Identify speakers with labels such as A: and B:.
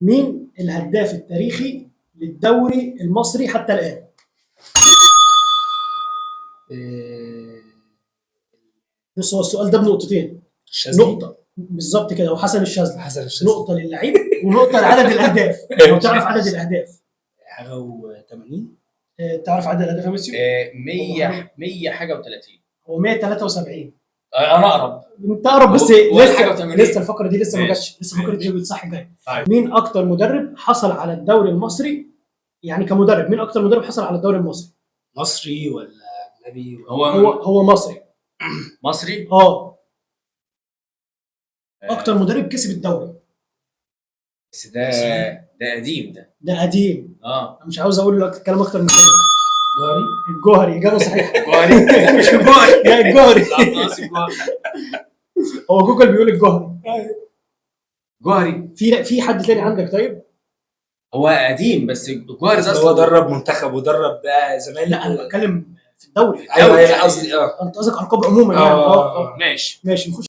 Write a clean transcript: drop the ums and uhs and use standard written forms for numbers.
A: مين الهداف التاريخي للدوري المصري حتى الآن؟ بص، هو السؤال ده بنقطتين. نقطة بالظبط كده، وحسن الشاذلي. نقطة للعيب ونقطة لعدد الأهداف. لو تعرف عدد الأهداف
B: حاجة و80.
A: تعرف عدد الأهداف يا ميسيو؟
C: 100 حاجة و30.
A: هو 173.
C: أنا أقرب.
A: أنت أقرب، بس لسه الفقرة دي لسه ما جاتش. لسه الفقرة دي صح جاي. مين أكتر مدرب حصل على الدوري المصري؟ يعني كمدرب، مين أكتر مدرب حصل على الدوري المصري؟
B: مصري ولا أجنبي؟
A: هو مصري.
C: مصري؟
A: أكتر مدرب كسب الدوري.
C: بس ده قديم.
A: ده قديم. أنا مش عاوز أقول لك كلام أكتر من كده. الجوهري. إجابة صحيحة.
C: الجوهري. مش الجوهري.
A: لا، الجوهري. هو جوجل بيقول الجوهري.
C: جوهري.
A: في حد تاني عندك طيب؟
C: هو قديم بس الجوهري ده
B: هو درب منتخب ودرب بقى زمالك.
A: لا، انا بتكلم في الدوري.
B: ايوه قصدي
A: انت قصدك القاب عموما يعني.
C: ماشي
A: نخش